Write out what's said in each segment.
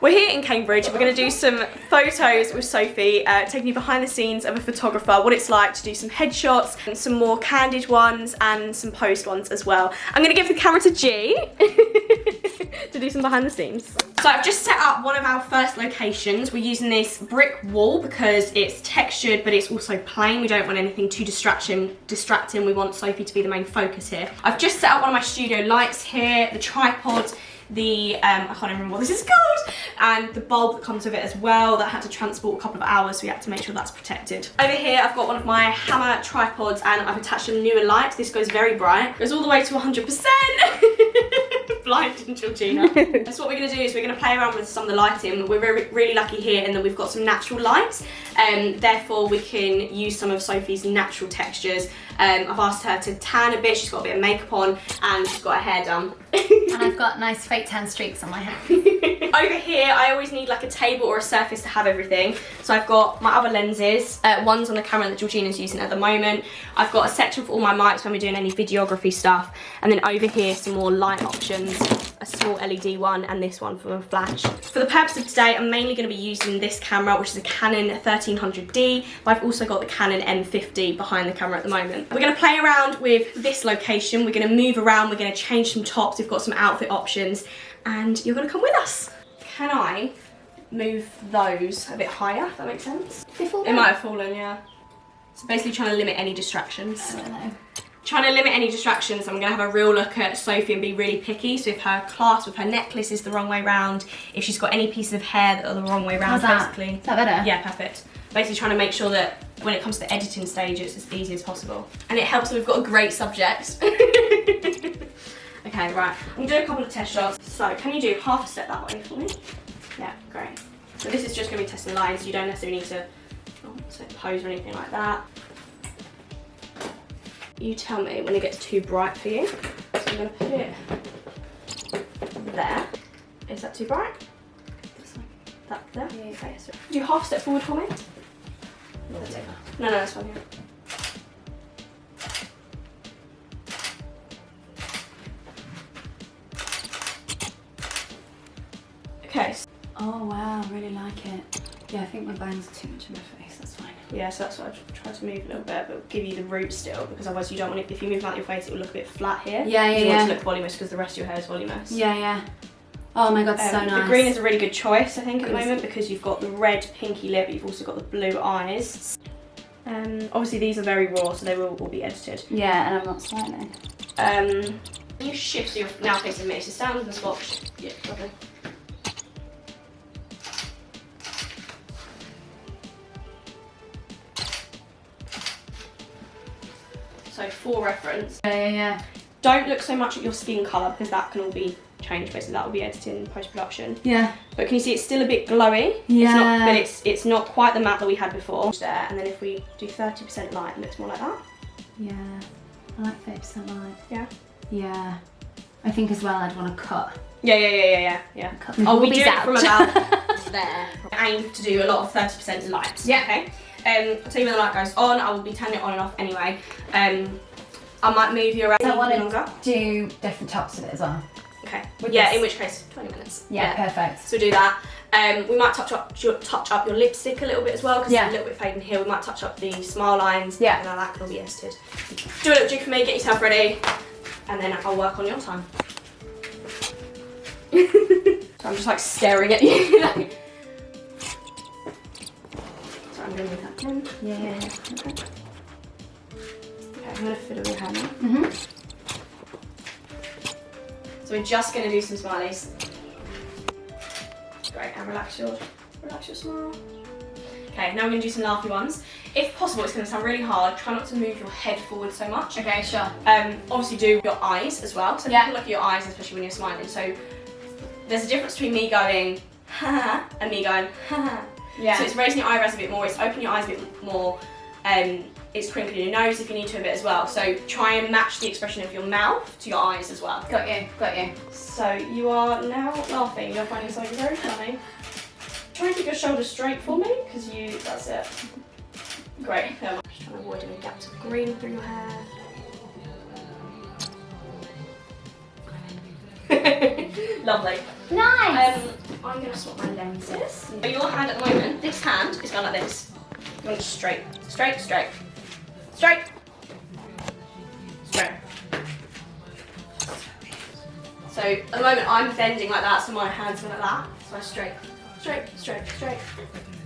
We're here in Cambridge. We're going to do some photos with Sophie, taking you behind the scenes of a photographer, what it's like to do some headshots, and some more candid ones and some post ones as well. I'm going to give the camera to G to do some behind the scenes. So I've just set up one of our first locations. We're using this brick wall because it's textured but it's also plain. We don't want anything too distracting. We want Sophie to be the main focus here. I've just set up one of my studio lights here, the tripod, the I can't even remember what this is called, and the bulb that comes with it as well that had to transport a couple of hours, so we had to make sure that's protected. Over here I've got one of my hammer tripods and I've attached a newer light. This goes very bright, goes all the way to 100%. Blinding Georgina. So what we're going to do is we're going to play around with some of the lighting. We're really lucky here in that we've got some natural lights, therefore we can use some of Sophie's natural textures. I've asked her to tan a bit, she's got a bit of makeup on and she's got her hair done. And I've got nice fake tan streaks on my hair. Over here I always need like a table or a surface to have everything. So I've got my other lenses, one's on the camera that Georgina's using at the moment. I've got a section for all my mics when we're doing any videography stuff, and then over here some more light options, a small LED one and this one for a flash. For the purpose of today I'm mainly going to be using this camera, which is a Canon 1300D, but I've also got the Canon M50 behind the camera at the moment. We're going to play around with this location, we're going to move around, we're going to change some tops, we've got some outfit options, and you're going to come with us. Can I move those a bit higher, if that makes sense? It might have fallen, yeah. So basically trying to limit any distractions. I don't know. Trying to limit any distractions, I'm going to have a real look at Sophie and be really picky. So if her clasp with her necklace is the wrong way round, if she's got any pieces of hair that are the wrong way round, basically. Is that better? Yeah, perfect. Basically trying to make sure that when it comes to the editing stage, it's as easy as possible. And it helps that we've got a great subject. Okay, right. I'm going to do a couple of test shots. So can you do half a step that way for me? Yeah, great. So this is just going to be testing lines. You don't necessarily need to pose or anything like that. You tell me when it gets too bright for you. So I'm going to put it there. Is that too bright? That there? Yeah, okay. So do half step forward for me. No, that's fine. Yeah. Okay. Oh wow, I really like it. Yeah, I think my bangs are too much in my face, that's fine. Yeah, so that's what I've tried to move a little bit, but give you the root still, because otherwise you don't want it, if you move out your face, it will look a bit flat here. Yeah. You want it to look voluminous because the rest of your hair is voluminous. Yeah. Oh my god, so nice. The green is a really good choice, I think, at the moment, because you've got the red pinky lip, but you've also got the blue eyes. Obviously these are very raw, so they will all be edited. Yeah, and I'm not smiling. You shift so you're now facing me, so stand on the spot. Yeah, lovely. So for reference, Yeah. don't look so much at your skin colour because that can all be changed, basically that will be edited in post-production. Yeah. But can you see it's still a bit glowy? Yeah. It's not quite the matte that we had before. There, and then if we do 30% light, it looks more like that. Yeah. I like 30% light. Yeah. Yeah. I think as well I'd want to cut. Yeah. Cut We do it out. from about there. I aim to do a lot of 30% light. Yeah. Okay. I'll tell you when the light goes on. I will be turning it on and off anyway. I might move you around. I want longer. to do different tops of it as well. Okay. With Yeah, this. in which case 20 minutes. Yeah, perfect. So do that. We might touch up your lipstick a little bit as well because it's a little bit fading here. We might touch up the smile lines. Yeah. And then that can all be edited. Do a little jig for me, get yourself ready, and then I'll work on your time. So I'm just like staring at you. So I'm going to move that in. Yeah. Okay, I'm going to fiddle your hair now. So we're just going to do some smileys. Great, and relax your smile. Okay, now we're going to do some laughy ones. If possible, it's going to sound really hard. Try not to move your head forward so much. Okay, sure. Obviously do your eyes as well. So look at your eyes, especially when you're smiling. So there's a difference between me going ha ha and me going ha ha. Yeah. So it's raising your eyebrows a bit more, it's opening your eyes a bit more, it's crinkling your nose if you need to a bit as well. So try and match the expression of your mouth to your eyes as well. Got you. So you are now laughing, you're finding something very funny. Try and keep your shoulders straight for me, because that's it. Great. Just trying to avoid any gaps of green through your hair. Lovely. Nice. I'm going to swap my lenses. So your hand at the moment, this hand is going like this. You want it straight, straight, straight, straight, straight. So at the moment I'm bending like that, so my hand's going like that. So straight, straight, straight, straight.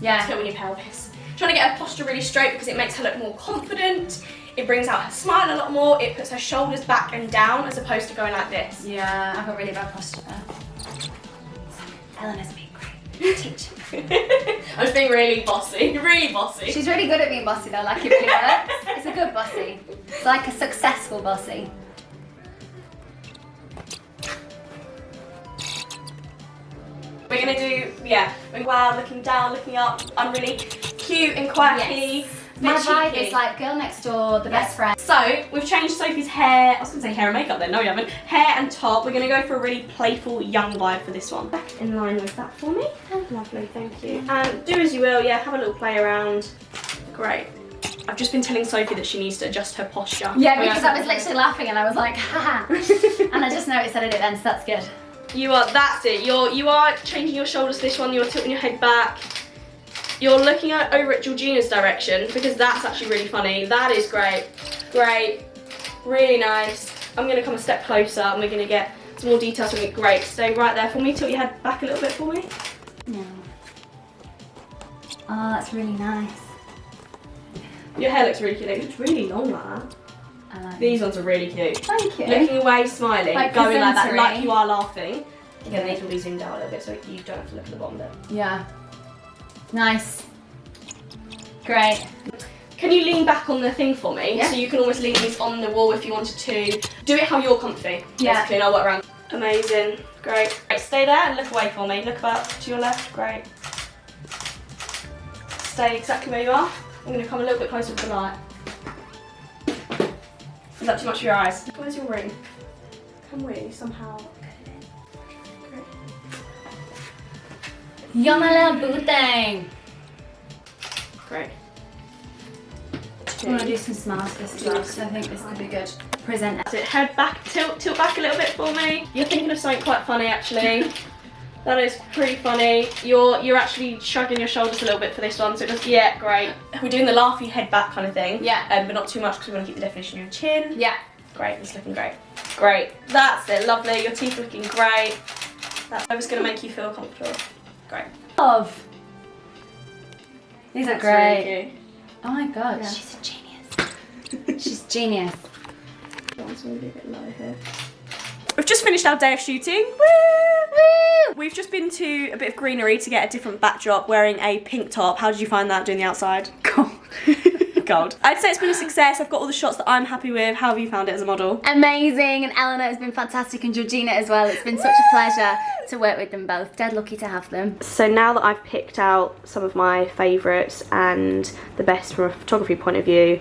Yeah. Tilting your pelvis. Trying to get her posture really straight because it makes her look more confident. It brings out her smile a lot more. It puts her shoulders back and down as opposed to going like this. Yeah, I've got really bad posture there. Eleanor's being great. Teach. I'm just being really bossy, really bossy. She's really good at being bossy though, like it really works. It's a good bossy. It's like a successful bossy. We're gonna do, yeah, wow, looking down, looking up. I'm really cute and quirky. Yes. My vibe is like girl next door, the best friend. So, we've changed Sophie's hair. I was gonna say hair and makeup then, no we haven't. Hair and top. We're gonna go for a really playful, young vibe for this one. Back in line with that for me. Lovely, thank you. And do as you will, yeah, have a little play around. Great. I've just been telling Sophie that she needs to adjust her posture. Yeah, because I was literally laughing and I was like, haha. And I just noticed that I did it then, so that's good. You are, that's it. You are changing your shoulders to this one, you're tilting your head back. You're looking over at Georgina's direction because that's actually really funny. That is great. Great. Really nice. I'm going to come a step closer and we're going to get some more details from it. Great. Stay right there for me. Tilt your head back a little bit for me. No. Oh, that's really nice. Your hair looks really cute. It looks really long like that. I like These ones are really cute. Thank you. Looking away, smiling, Like going like that, presentary. like you are laughing. Again, Okay. these will be zoomed out a little bit so you don't have to look at the bottom bit. Yeah. Nice. Great. Can you lean back on the thing for me? Yeah. So you can almost lean these on the wall if you wanted to. Do it how you're comfy, Yeah. basically, and I'll work around. Amazing, great. Right, stay there and look away for me. Look about to your left, great. Stay exactly where you are. I'm gonna come a little bit closer to the light. Is that too much for your eyes? Where's your ring? Can we somehow get it in? Great. You're my little boo thing. Great. I want to do some smiles for this as well, so I think this could be good. Present. That's it. Head back, tilt back a little bit for me. You're thinking of something quite funny actually. That is pretty funny. You're actually shrugging your shoulders a little bit for this one, so it does, yeah, great. We're doing the laughy head back kind of thing. Yeah. But not too much because we want to keep the definition of your chin. Yeah. Great, it's looking great. Great, that's it, lovely. Your teeth looking great. That's what's going to make you feel comfortable. Great. Love. These are That's really great. cute. Oh my god, Yeah. she's a genius. She's genius. That one's going to be a bit low here. We've just finished our day of shooting. Woo! Woo! We've just been to a bit of greenery to get a different backdrop wearing a pink top. How did you find that doing the outside? Cool. Gold. I'd say it's been a success. I've got all the shots that I'm happy with. How have you found it as a model? Amazing, and Eleanor has been fantastic, and Georgina as well. It's been such a pleasure to work with them both. Dead lucky to have them. So now that I've picked out some of my favourites and the best from a photography point of view,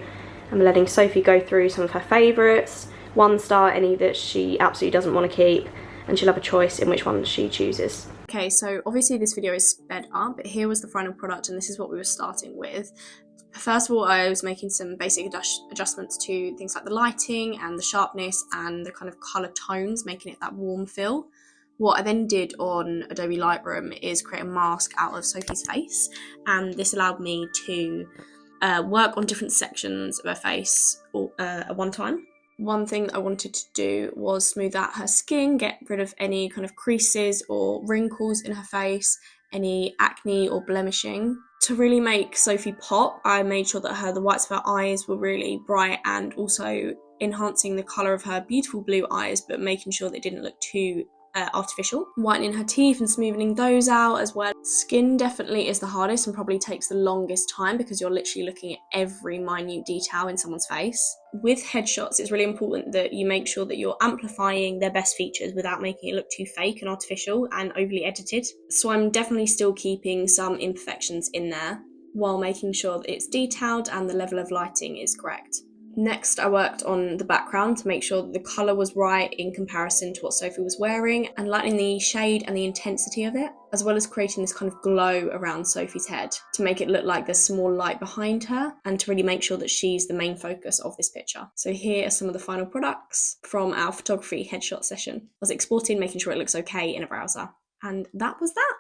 I'm letting Sophie go through some of her favourites, 1-star any that she absolutely doesn't want to keep, and she'll have a choice in which one she chooses. Okay, so obviously this video is sped up, but here was the final product and this is what we were starting with. First of all, I was making some basic adjustments to things like the lighting and the sharpness and the kind of colour tones, making it that warm feel. What I then did on Adobe Lightroom is create a mask out of Sophie's face, and this allowed me to work on different sections of her face at one time. One thing that I wanted to do was smooth out her skin, get rid of any kind of creases or wrinkles in her face, any acne or blemishing. To really make Sophie pop, I made sure that the whites of her eyes were really bright and also enhancing the colour of her beautiful blue eyes, but making sure they didn't look too artificial. Whitening her teeth and smoothing those out as well. Skin definitely is the hardest and probably takes the longest time because you're literally looking at every minute detail in someone's face. With headshots, it's really important that you make sure that you're amplifying their best features without making it look too fake and artificial and overly edited. So I'm definitely still keeping some imperfections in there while making sure that it's detailed and the level of lighting is correct. Next, I worked on the background to make sure that the colour was right in comparison to what Sophie was wearing, and lightening the shade and the intensity of it, as well as creating this kind of glow around Sophie's head to make it look like there's some more light behind her and to really make sure that she's the main focus of this picture. So here are some of the final products from our photography headshot session. I was exporting, making sure it looks okay in a browser. And that was that.